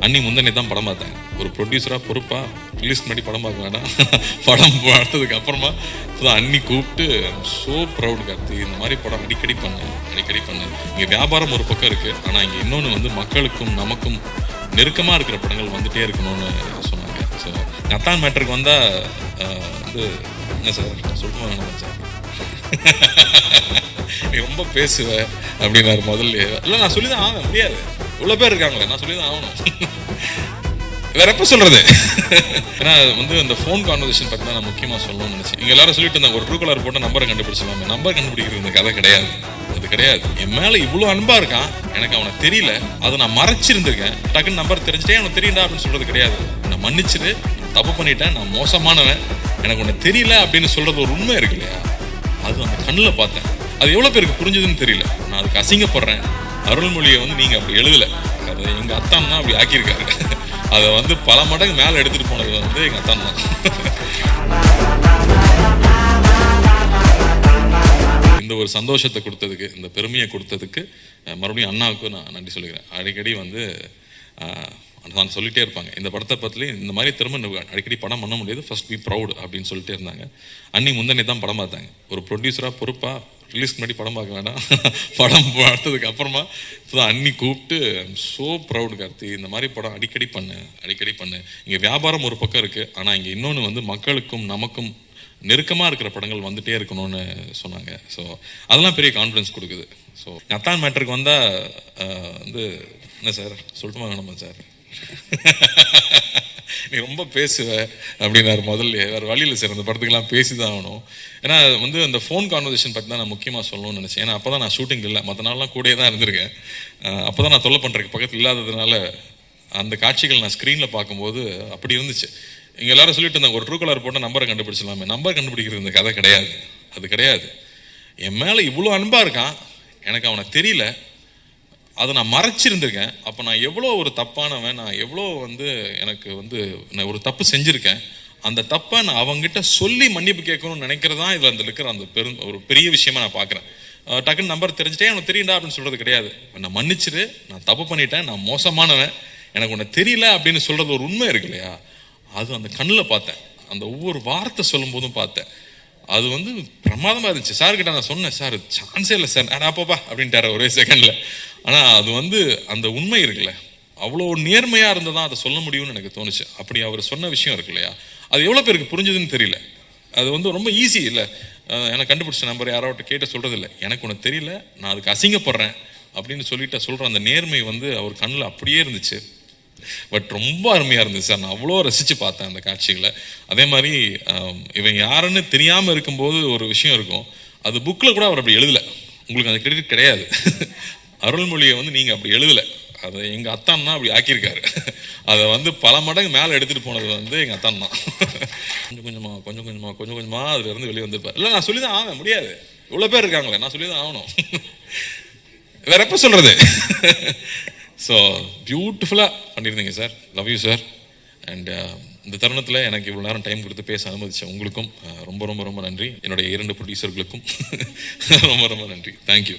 அன்னி முந்தனே தான் படம் பார்த்தாங்க. ஒரு ப்ரொடியூசராக பொறுப்பாக ரிலீஸ் பண்ணி படம் பார்க்க வேண்டாம், படம் பார்த்ததுக்கு அப்புறமா அன்னி கூப்பிட்டு ஸோ ப்ரௌட் கார்த்தி, இந்த மாதிரி படம் அடிக்கடி பண்ணு. இங்கே வியாபாரம் ஒரு பக்கம் இருக்குது, ஆனால் இங்கே இன்னொன்று வந்து மக்களுக்கும் நமக்கும் நெருக்கமாக இருக்கிற படங்கள் வந்துகிட்டே இருக்கணும்னு சொன்னாங்க. ஸோ நத்தான் மேட்டருக்கு வந்தால் வந்து என்ன சார் சொல்லுமா வேணாம் சார், நீ ரொம்ப பேசுவ அப்படின்னாரு முதல்ல. இல்லை நான் சொல்லி தான் ஆக முடியாது, இவ்வளோ பேர் இருக்காங்களே, நான் சொல்லி தான் ஆகணும், வேற எப்போ சொல்றது. ஏன்னா வந்து அந்த ஃபோன் கான்வர்சேஷன் பற்றி தான் நான் முக்கியமாக சொல்லணும்னு நினைச்சேன். இங்கே எல்லாரும் சொல்லிட்டு இருந்தாங்க, ஒரு ட்ரூ கலர் போட்டு நம்பரை கண்டுபிடிச்சலாமே. நம்பர் கண்டுபிடிக்கிறது இந்த கதை கிடையாது, அது கிடையாது. என் மேலே இவ்வளோ அன்பா இருக்கான், எனக்கு அவனை தெரியல, அதை நான் மறைச்சிருந்திருக்கேன். டக்குன்னு நம்பர் தெரிஞ்சுட்டே அவனை தெரியல அப்படின்னு சொல்றது கிடையாது. நான் மன்னிச்சிரு, தப்பு பண்ணிட்டேன், நான் மோசமானவன், எனக்கு உன்னை தெரியல அப்படின்னு சொல்றது ஒரு உண்மை இருக்கு இல்லையா, அது அந்த கண்ணில் பார்த்தேன். அது எவ்வளோ பேருக்கு புரிஞ்சதுன்னு தெரியல. நான் அதுக்கு அசிங்கப்படுறேன். அருள்மொழியை வந்து நீங்கள் அப்படி எழுதலை, அதை எங்கள் அத்தான் தான் அப்படி ஆக்கியிருக்காரு. அதை வந்து பல மடங்கு மேலே எடுத்துகிட்டு போனது வந்து எங்கள் அத்தான் தான். இந்த ஒரு சந்தோஷத்தை கொடுத்ததுக்கு, இந்த பெருமையை கொடுத்ததுக்கு மறுபடியும் அண்ணாவுக்கு நான் நன்றி சொல்லிக்கிறேன். அடிக்கடி வந்து நான் சொல்லிகிட்டே இருப்பாங்க, இந்த படத்தை பற்றிலையும் இந்த மாதிரி திரும்ப அடிக்கடி படம் பண்ண முடியாது, ஃபர்ஸ்ட் பி ப்ரௌட் அப்படின்னு சொல்லிட்டே இருந்தாங்க. அன்னி முந்தனே தான் படம் பார்த்தாங்க. ஒரு ப்ரொடியூசராக பொறுப்பாக ரிலீஸ் பண்ணி படம் பார்க்க வேண்டாம், படம் பார்த்ததுக்கு அப்புறமா அன்னி கூப்பிட்டு ஸோ ப்ரௌட் கார்த்தி, இந்த மாதிரி படம் அடிக்கடி பண்ணு. இங்கே வியாபாரம் ஒரு பக்கம் இருக்குது, ஆனால் இங்கே இன்னொன்று வந்து மக்களுக்கும் நமக்கும் நெருக்கமாக இருக்கிற படங்கள் வந்துகிட்டே இருக்கணும்னு சொன்னாங்க. ஸோ அதெல்லாம் பெரிய கான்ஃபிடன்ஸ் கொடுக்குது. ஸோ நத்தான் மேட்டருக்கு வந்தால் வந்து என்ன சார் சொல்லட்டுமா வேணாமா சார், நீ ரொம்ப பேசுவ அப்படின்னாரு முதல்ல. வேறு வழியில் சார், அந்த படத்துக்கெல்லாம் பேசி தான் ஆகணும். ஏன்னா வந்து அந்த ஃபோன் கான்வர்சேஷன் பற்றி தான் நான் முக்கியமாக சொல்லணும்னு நினச்சேன். ஏன்னா அப்போ தான் நான் ஷூட்டிங் இல்லை, மற்ற நாள்லாம் கூடயே தான் இருந்திருக்கேன். அப்போ தான் நான் தொல்லை பண்ணுறதுக்கு பக்கத்தில் இல்லாததுனால அந்த காட்சிகள் நான் ஸ்க்ரீனில் பார்க்கும்போது அப்படி இருந்துச்சு. இங்கே எல்லாரும் சொல்லிட்டு இருந்தாங்க, ஒரு ட்ரூ கலர் போட்டு நம்பரை கண்டுபிடிச்சலாமே. நம்பர் கண்டுபிடிக்கிறது இந்த கதை கிடையாது, அது கிடையாது. என் மேலே இவ்வளோ அன்பாக இருக்கான், எனக்கு அவனை தெரியல, அதை நான் மறைச்சிருந்திருக்கேன். அப்போ நான் எவ்வளோ ஒரு தப்பானவன், நான் எவ்வளோ வந்து எனக்கு வந்து நான் ஒரு தப்பு செஞ்சுருக்கேன். அந்த தப்பை நான் அவங்ககிட்ட சொல்லி மன்னிப்பு கேட்கணும்னு நினைக்கிறது தான் இதில் அந்த இருக்கிற அந்த ஒரு பெரிய விஷயமா நான் பார்க்குறேன். டக்குன்னு நம்பர் தெரிஞ்சுட்டே எனக்கு தெரியுண்டா அப்படின்னு சொல்கிறது கிடையாது. நான் மன்னிச்சிரு, நான் தப்பு பண்ணிட்டேன், நான் மோசமானவன், எனக்கு உன்னை தெரியல அப்படின்னு சொல்கிறது ஒரு உண்மை இருக்கு இல்லையா, அது அந்த கண்ணில் பார்த்தேன். அந்த ஒவ்வொரு வார்த்தை சொல்லும் போதும் பார்த்தேன். அது வந்து பிரமாதமாக இருந்துச்சு. சார்கிட்ட நான் சொன்னேன், சார் சான்ஸே இல்லை சார், நான் அப்பப்பா அப்படின்ட்டார் ஒரே செகண்டில். ஆனால் அது வந்து அந்த உண்மை இருக்குல்ல, அவ்வளோ நேர்மையாக இருந்தால் தான் அதை சொல்ல முடியும்னு எனக்கு தோணுச்சு. அப்படி அவர் சொன்ன விஷயம் இருக்கு இல்லையா, அது எவ்வளோ பேருக்கு புரிஞ்சுதுன்னு தெரியல. அது வந்து ரொம்ப ஈஸி இல்லை, எனக்கு கண்டுபிடிச்ச நம்பர் யாரோட்ட கேட்டு சொல்கிறது இல்லை, எனக்கு ஒன்று தெரியல, நான் அதுக்கு அசிங்கப்படுறேன் அப்படின்னு சொல்லிட்டு சொல்கிற அந்த நேர்மை வந்து அவர் கண்ணில் அப்படியே இருந்துச்சு. பட் ரொம்ப அருமையாக இருந்துச்சு சார், நான் அவ்வளோ ரசித்து பார்த்தேன் அந்த காட்சிகளை. அதே மாதிரி இவன் யாருன்னு தெரியாமல் இருக்கும்போது ஒரு விஷயம் இருக்கும், அது புக்கில் கூட அவர் அப்படி எழுதலை, உங்களுக்கு அந்த கிரெடிட் கிடையாது. அருள்மொழியை வந்து நீங்கள் அப்படி எழுதலை, அதை எங்கள் அத்தான் தான் அப்படி ஆக்கியிருக்காரு. அதை வந்து பல மடங்கு மேலே எடுத்துகிட்டு போனது வந்து எங்கள் அத்தான் தான். கொஞ்சம் கொஞ்சமாக அதுலேருந்து வெளியே வந்துருப்பார். இல்லை நான் சொல்லி தான் ஆக முடியாது, இவ்வளோ பேர் இருக்காங்களே, நான் சொல்லி தான் ஆகணும், வேற எப்போ சொல்கிறது. ஸோ பியூட்டிஃபுல்லாக பண்ணியிருந்தீங்க sir, love you sir. And இந்த தருணத்தில் எனக்கு இவ்வளோ நேரம் டைம் கொடுத்து பேச அனுமதிச்சேன் உங்களுக்கும் ரொம்ப ரொம்ப ரொம்ப நன்றி. என்னுடைய 2 ப்ரொடியூசர்களுக்கும் ரொம்ப ரொம்ப நன்றி. தேங்க்யூ.